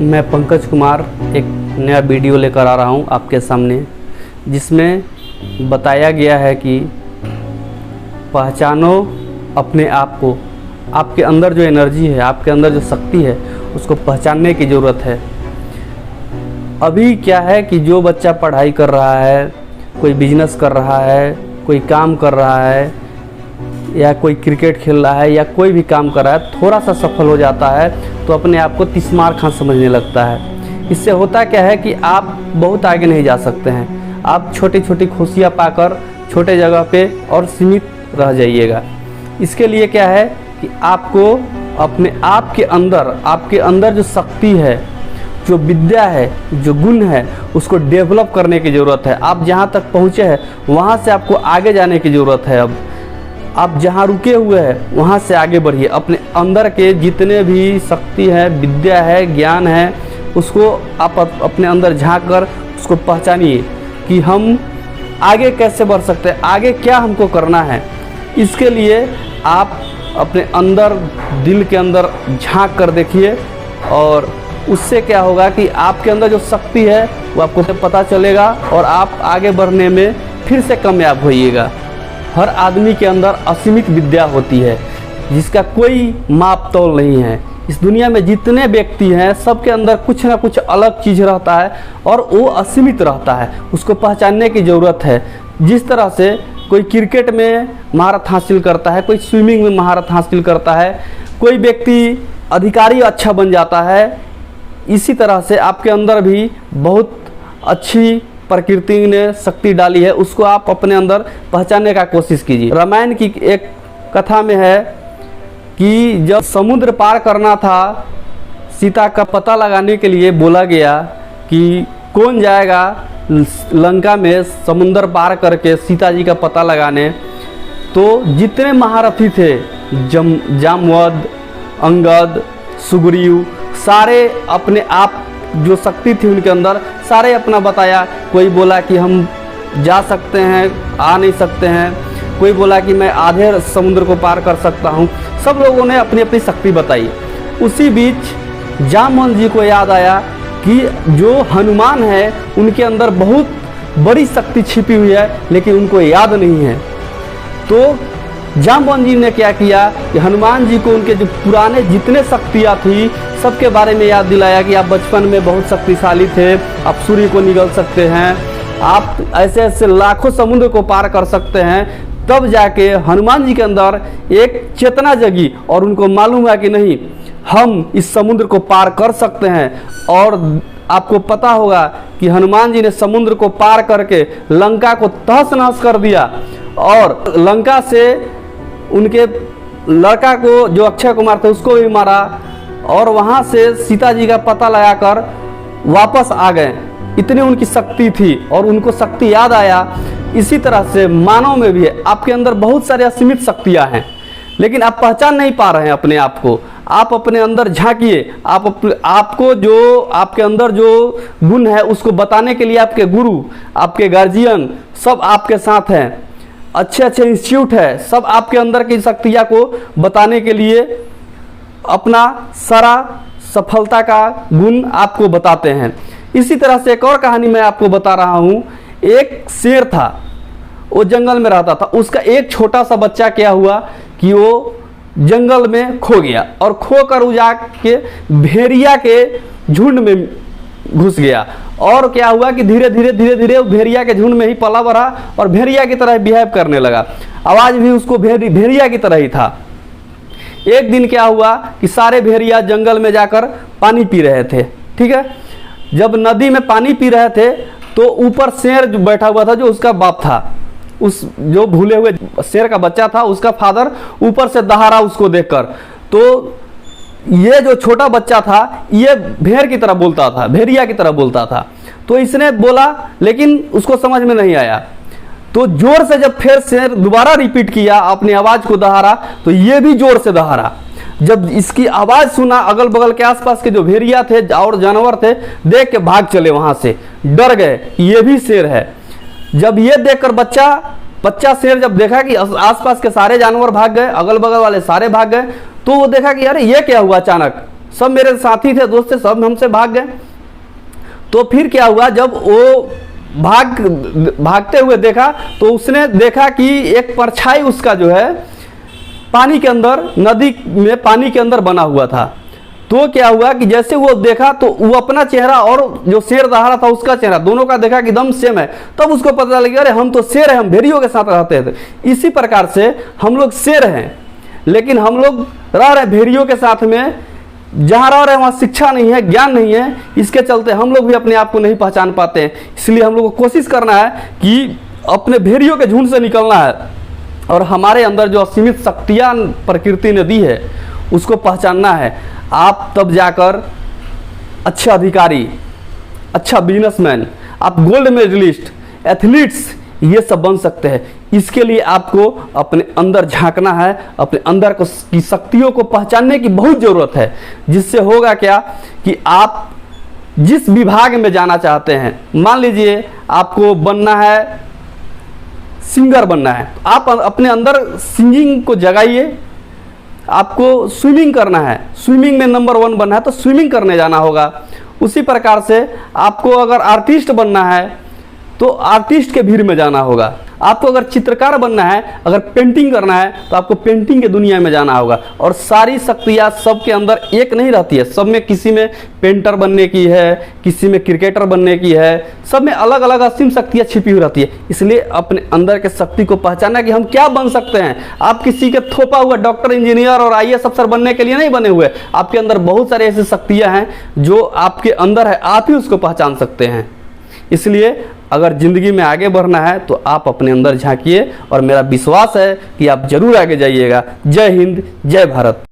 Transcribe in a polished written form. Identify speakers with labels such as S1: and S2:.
S1: मैं पंकज कुमार एक नया वीडियो लेकर आ रहा हूं आपके सामने, जिसमें बताया गया है कि पहचानो अपने आप को। आपके अंदर जो एनर्जी है, आपके अंदर जो शक्ति है, उसको पहचानने की ज़रूरत है। अभी क्या है कि जो बच्चा पढ़ाई कर रहा है, कोई बिजनेस कर रहा है, कोई काम कर रहा है, या कोई क्रिकेट खेल रहा है, या कोई भी काम कर रहा है, थोड़ा सा सफल हो जाता है तो अपने आप को तिस्मार खां समझने लगता है। इससे होता क्या है कि आप बहुत आगे नहीं जा सकते हैं। आप छोटी छोटी खुशियाँ पाकर छोटे जगह पे और सीमित रह जाइएगा। इसके लिए क्या है कि आपको अपने आप के अंदर जो शक्ति है, जो विद्या है, जो गुण है, उसको डेवलप करने की ज़रूरत है। आप जहाँ तक पहुँचे हैं वहाँ से आपको आगे जाने की ज़रूरत है। अब आप जहाँ रुके हुए हैं वहाँ से आगे बढ़िए। अपने अंदर के जितने भी शक्ति है, विद्या है, ज्ञान है, उसको आप अपने अंदर झांक कर उसको पहचानिए कि हम आगे कैसे बढ़ सकते हैं, आगे क्या हमको करना है। इसके लिए आप अपने अंदर, दिल के अंदर झांक कर देखिए, और उससे क्या होगा कि आपके अंदर जो शक्ति है वो आपको पता चलेगा और आप आगे बढ़ने में फिर से कामयाब होइएगा। हर आदमी के अंदर असीमित विद्या होती है, जिसका कोई माप तौल नहीं है। इस दुनिया में जितने व्यक्ति हैं, सबके अंदर कुछ ना कुछ अलग चीज़ रहता है और वो असीमित रहता है। उसको पहचानने की ज़रूरत है। जिस तरह से कोई क्रिकेट में महारत हासिल करता है, कोई स्विमिंग में महारत हासिल करता है, कोई व्यक्ति अधिकारी अच्छा बन जाता है, इसी तरह से आपके अंदर भी बहुत अच्छी प्रकृति ने शक्ति डाली है। उसको आप अपने अंदर पहचानने का कोशिश कीजिए। रामायण की एक कथा में है कि जब समुद्र पार करना था, सीता का पता लगाने के लिए बोला गया कि कौन जाएगा लंका में समुद्र पार करके सीता जी का पता लगाने। तो जितने महारथी थे, जामवद, अंगद, सुग्रीव, सारे अपने आप जो शक्ति थी उनके अंदर, सारे अपना बताया। कोई बोला कि हम जा सकते हैं, आ नहीं सकते हैं। कोई बोला कि मैं आधे समुद्र को पार कर सकता हूँ। सब लोगों ने अपनी अपनी शक्ति बताई। उसी बीच जामवंत जी को याद आया कि जो हनुमान है उनके अंदर बहुत बड़ी शक्ति छिपी हुई है, लेकिन उनको याद नहीं है। तो जामवंत जी ने क्या किया कि हनुमान जी को उनके जो पुराने जितने शक्तियाँ थी सबके बारे में याद दिलाया कि आप बचपन में बहुत शक्तिशाली थे, आप सूर्य को निगल सकते हैं, आप ऐसे ऐसे लाखों समुद्र को पार कर सकते हैं। तब जाके हनुमान जी के अंदर एक चेतना जगी और उनको मालूम हुआ कि नहीं, हम इस समुद्र को पार कर सकते हैं। और आपको पता होगा कि हनुमान जी ने समुद्र को पार करके लंका को तहस नहस कर दिया, और लंका से उनके लड़का को, जो अक्षय कुमार थे, उसको भी मारा, और वहाँ से सीता जी का पता लगाकर वापस आ गए। इतनी उनकी शक्ति थी और उनको शक्ति याद आया। इसी तरह से मानव में भी है। आपके अंदर बहुत सारे असीमित शक्तियाँ हैं, लेकिन आप पहचान नहीं पा रहे हैं अपने आप को। आप अपने अंदर झांकिए। आपको जो आपके अंदर जो गुण है उसको बताने के लिए आपके गुरु, आपके गार्जियन सब आपके साथ हैं। अच्छे अच्छे इंस्टीट्यूट है, सब आपके अंदर की शक्तियाँ को बताने के लिए अपना सारा सफलता का गुण आपको बताते हैं। इसी तरह से एक और कहानी मैं आपको बता रहा हूँ। एक शेर था, वो जंगल में रहता था। उसका एक छोटा सा बच्चा क्या हुआ कि वो जंगल में खो गया, और खोकर वो जाके भेड़िया के झुंड में घुस गया। और क्या हुआ कि धीरे धीरे वो भेड़िया के झुंड में ही पला बढ़ा और भेड़िया की तरह बिहेव करने लगा। आवाज़ भी उसको भेड़िया की तरह ही था। एक दिन क्या हुआ कि सारे भेड़िया जंगल में जाकर पानी पी रहे थे। ठीक है, जब नदी में पानी पी रहे थे तो ऊपर शेर जो बैठा हुआ था, जो उसका बाप था, उस जो भूले हुए शेर का बच्चा था, उसका फादर ऊपर से दहाड़ा उसको देखकर। तो ये जो छोटा बच्चा था, ये भेड़ की तरह बोलता था, भेड़िया की तरह बोलता था। तो इसने बोला, लेकिन उसको समझ में नहीं आया। तो जोर से जब फिर शेर दोबारा रिपीट किया, अपनी आवाज़ को दहाड़ा, तो ये भी जोर से दहाड़ा। जब इसकी आवाज़ सुना, अगल बगल के आसपास के जो भेड़िया थे और जानवर थे, देख के भाग चले वहाँ से, डर गए ये भी शेर है। जब ये देखकर बच्चा शेर जब देखा कि आसपास के सारे जानवर भाग गए, अगल बगल वाले सारे भाग गए, तो वो देखा कि अरे ये क्या हुआ, अचानक सब मेरे साथी थे, दोस्त थे, सब हमसे भाग गए। तो फिर क्या हुआ, जब वो भागते हुए देखा तो उसने देखा कि एक परछाई उसका जो है पानी के अंदर, नदी में पानी के अंदर बना हुआ था। तो क्या हुआ कि जैसे वो देखा तो वो अपना चेहरा और जो शेर दहाड़ा था उसका चेहरा, दोनों का देखा कि एकदम सेम है। तब उसको पता लगा अरे हम तो शेर हैं, हम भेड़ियों के साथ रहते थे। इसी प्रकार से हम लोग शेर हैं, लेकिन हम लोग रह रहे भेड़ियों के साथ में, जहाँ रह रहे हैं वहाँ शिक्षा नहीं है, ज्ञान नहीं है। इसके चलते हम लोग भी अपने आप को नहीं पहचान पाते हैं। इसलिए हम लोग को कोशिश करना है कि अपने भेड़ियों के झुंड से निकलना है और हमारे अंदर जो असीमित शक्तियाँ प्रकृति ने दी है उसको पहचानना है। आप तब जाकर अच्छा अधिकारी, अच्छा बिजनेसमैन, आप गोल्ड मेडलिस्ट, एथलीट्स ये सब बन सकते हैं। इसके लिए आपको अपने अंदर झांकना है, अपने अंदर की शक्तियों को पहचानने की बहुत ज़रूरत है। जिससे होगा क्या कि आप जिस विभाग में जाना चाहते हैं, मान लीजिए आपको बनना है सिंगर बनना है, आप अपने अंदर सिंगिंग को जगाइए। आपको स्विमिंग करना है, स्विमिंग में नंबर 1 बनना है तो स्विमिंग करने जाना होगा। उसी प्रकार से आपको अगर आर्टिस्ट बनना है तो आर्टिस्ट के भीड़ में जाना होगा। आपको अगर चित्रकार बनना है, अगर पेंटिंग करना है तो आपको पेंटिंग के दुनिया में जाना होगा। और सारी शक्तियाँ सबके अंदर एक नहीं रहती है, सब में, किसी में पेंटर बनने की है, किसी में क्रिकेटर बनने की है, सब में अलग अलग असीम शक्तियाँ छिपी हुई रहती है। इसलिए अपने अंदर के शक्ति को पहचानना कि हम क्या बन सकते हैं। आप किसी के थोपा हुआ डॉक्टर, इंजीनियर और IAS अफसर बनने के लिए नहीं बने हुए। आपके अंदर बहुत सारी ऐसी शक्तियाँ हैं जो आपके अंदर है, आप ही उसको पहचान सकते हैं। इसलिए अगर ज़िंदगी में आगे बढ़ना है तो आप अपने अंदर झांकिए और मेरा विश्वास है कि आप जरूर आगे जाइएगा। जय हिंद, जय भारत।